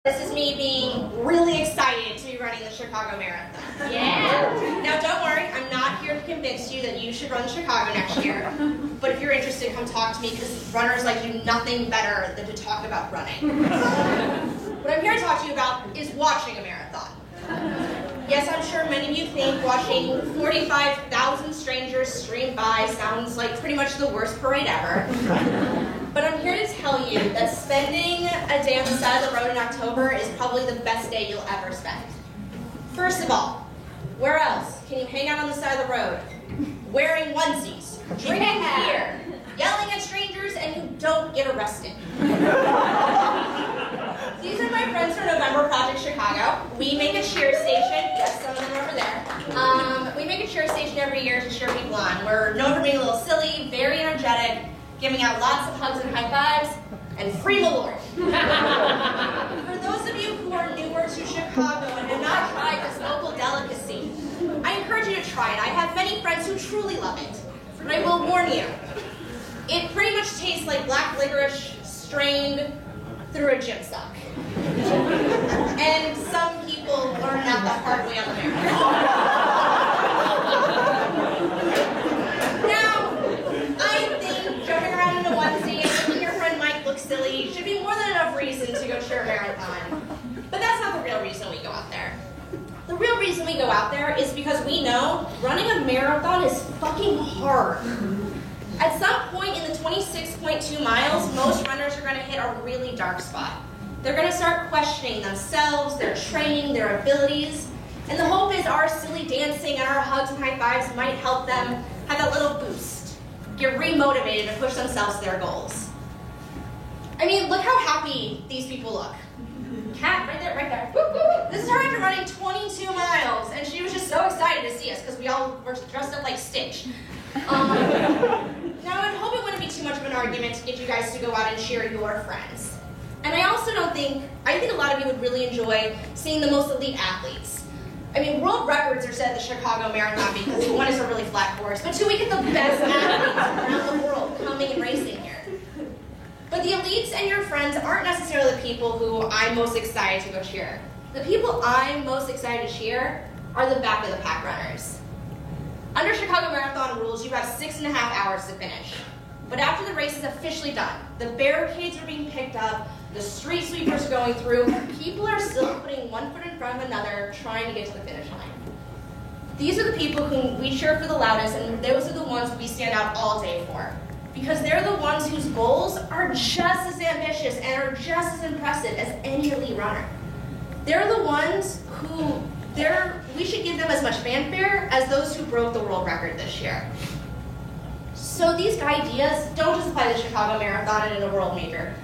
This is me being really excited to be running the Chicago Marathon. Yeah! Now don't worry, I'm not here to convince you that you should run Chicago next year. But if you're interested, come talk to me because runners like do nothing better than to talk about running. What I'm here to talk to you about is watching a marathon. Yes, I'm sure many of you think watching 45,000 strangers stream by sounds like pretty much the worst parade ever. But I'm here to tell you that spending a day on the side of the road in October is probably the best day you'll ever spend. First of all, where else can you hang out on the side of the road, wearing onesies, drinking beer, yelling at strangers, and you don't get arrested? These are my friends from November Project Chicago. We make a cheer station. Yes, some of them are over there. We make a cheer station every year to cheer people on. We're known for being a little silly, very energetic, giving out lots of hugs and high fives, and free Malort. For those of you who are newer to Chicago and have not tried this local delicacy, I encourage you to try it. I have many friends who truly love it, but I will warn you, it pretty much tastes like black licorice strained through a gym sock. And some people learn that the hard way on the marathon. Now, I think jumping around in a onesie and making your friend Mike look silly should be more than enough reason to go cheer a marathon. But that's not the real reason we go out there. The real reason we go out there is because we know running a marathon is fucking hard. At some point in the 26.2 miles, most runners are going to hit a really dark spot. They're going to start questioning themselves, their training, their abilities, and the hope is our silly dancing and our hugs and high fives might help them have that little boost, get re-motivated to push themselves to their goals. I mean, look how happy these people look. Kat, right there, right there. Woo, woo, woo. This is her after running 22 miles, and she was just so excited to see us because we all were dressed up like Stitch. Now, I hope it wouldn't be too much of an argument to get you guys to go out and cheer your friends. And I also think a lot of you would really enjoy seeing the most elite athletes. I mean, world records are set at the Chicago Marathon because one is a really flat course, but two, we get the best athletes around the world coming and racing here. But the elites and your friends aren't necessarily the people who I'm most excited to go cheer. The people I'm most excited to cheer are the back of the pack runners. Under Chicago Marathon rules, you have 6.5 hours to finish. But after the race is officially done, the barricades are being picked up, the street sweepers are going through, people are still putting one foot in front of another, trying to get to the finish line. These are the people whom we cheer for the loudest, and those are the ones we stand out all day for. Because they're the ones whose goals are just as ambitious and are just as impressive as any elite runner. They're the ones who we should give them as much fanfare as those who broke the world record this year. So these ideas don't just apply to the Chicago Marathon and in a world major,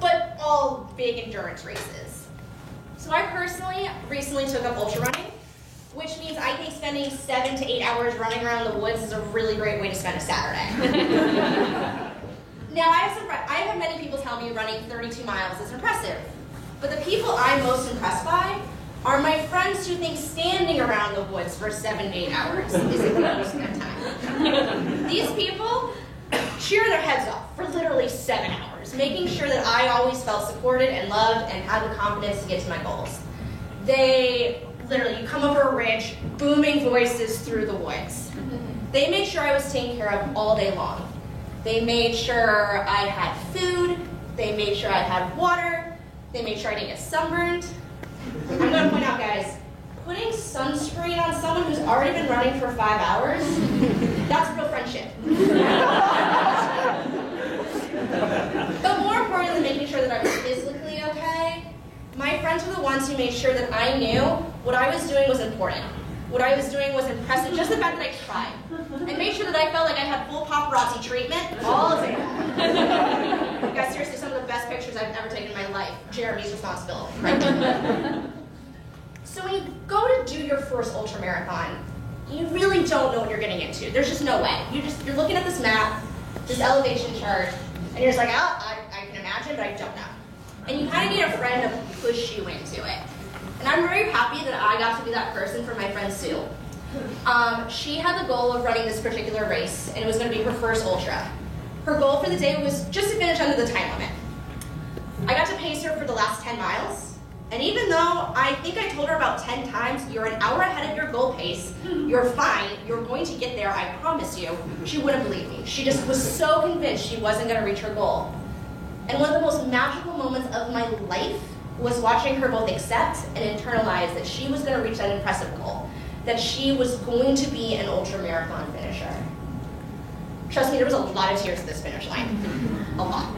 but all big endurance races. So I personally recently took up ultra running, which means I think spending 7 to 8 hours running around the woods is a really great way to spend a Saturday. Now I have many people tell me running 32 miles is impressive, but the people I'm most impressed by are my friends who think standing around the woods for 7 to 8 hours is a good use of their time. These people cheer their heads off for literally 7 hours, making sure that I always felt supported and loved and had the confidence to get to my goals. You come over a ridge, booming voices through the woods. They made sure I was taken care of all day long. They made sure I had food, they made sure I had water, they made sure I didn't get sunburned. I'm going to point out, guys, putting sunscreen on someone who's already been running for 5 hours, that's real friendship. But more important than making sure that I was physically okay, my friends were the ones who made sure that I knew what I was doing was important. What I was doing was impressive, just the fact that I tried. And made sure that I felt like I had full paparazzi treatment all of it. Guys, seriously, some of the best pictures I've ever taken in my life. Jeremy's responsibility. Right? So when you go to do your first ultra marathon, you really don't know what you're getting into. There's just no way. You're looking at this map, this elevation chart, and you're just like, I can imagine, but I don't know. And you kind of need a friend to push you into it. And I'm very happy that I got to be that person for my friend Sue. She had the goal of running this particular race, and it was going to be her first ultra. Her goal for the day was just to finish under the time limit. I got to pace her for the last 10 miles, And even though I think I told her about 10 times, you're an hour ahead of your goal pace, you're fine, you're going to get there, I promise you, she wouldn't believe me. She just was so convinced she wasn't going to reach her goal. And one of the most magical moments of my life was watching her both accept and internalize that she was going to reach that impressive goal, that she was going to be an ultramarathon finisher. Trust me, there was a lot of tears at this finish line. A lot.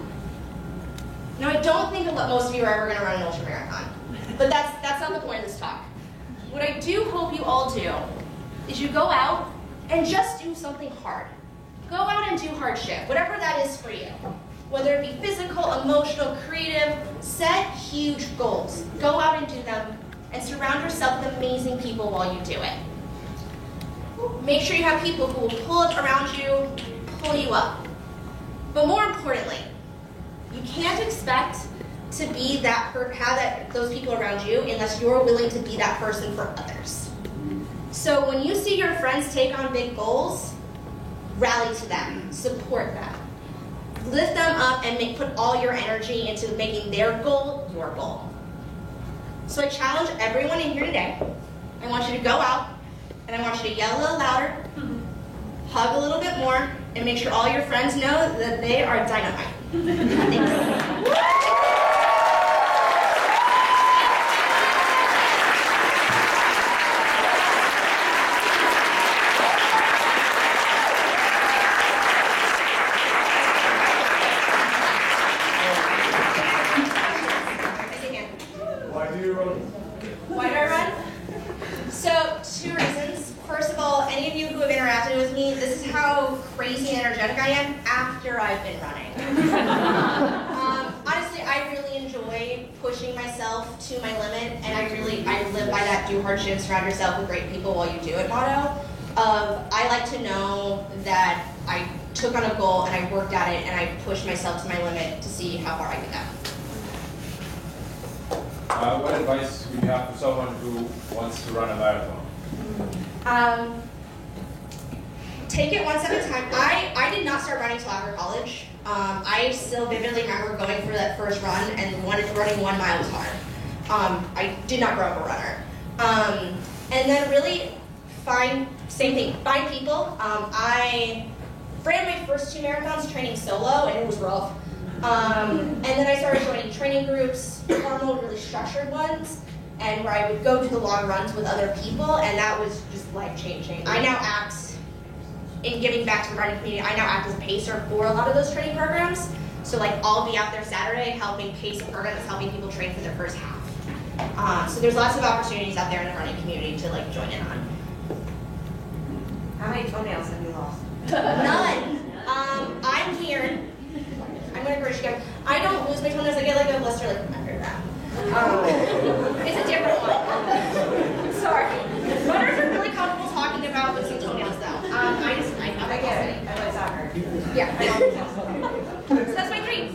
Now, I don't think most of you are ever going to run an ultramarathon, but that's not the point of this talk. What I do hope you all do is you go out and just do something hard. Go out and do hardship, whatever that is for you. Whether it be physical, emotional, creative, set huge goals. Go out and do them, and surround yourself with amazing people while you do it. Make sure you have people who will pull up around you, pull you up. But more importantly, you can't expect to be have those people around you unless you're willing to be that person for others. So when you see your friends take on big goals, rally to them, support them. Lift them up and put all your energy into making their goal your goal. So I challenge everyone in here today. I want you to go out and I want you to yell a little louder, hug a little bit more, and make sure all your friends know that they are dynamite. Thanks. Why do I run? So, 2 reasons. First of all, any of you who have interacted with me, this is how crazy and energetic I am after I've been running. Honestly, I really enjoy pushing myself to my limit, and I live by that do hardship, surround yourself with great people while you do it motto. I like to know that I took on a goal and I worked at it and I pushed myself to my limit to see how far I could go. What advice would you have for someone who wants to run a marathon? Take it one step at a time. I did not start running until after college. I still vividly remember going for that first run and running 1 mile was hard. I did not grow up a runner. And then really find people. I ran my first 2 marathons training solo, and it was rough. And then I started joining training groups, formal, really structured ones, and where I would go do the long runs with other people, and that was just life-changing. I now act, in giving back to the running community, I now act as a pacer for a lot of those training programs. So like I'll be out there Saturday helping pace a program that's helping people train for their first half. So there's lots of opportunities out there in the running community to like join in on. How many toenails have you lost? None. I'm here. I'm going to encourage you guys. I don't lose my toenails. I get like a blister like after that. It's a different one. Sorry. Runners are really comfortable talking about losing toenails though. I get it. I know it's not her. Yeah. So that's my dream.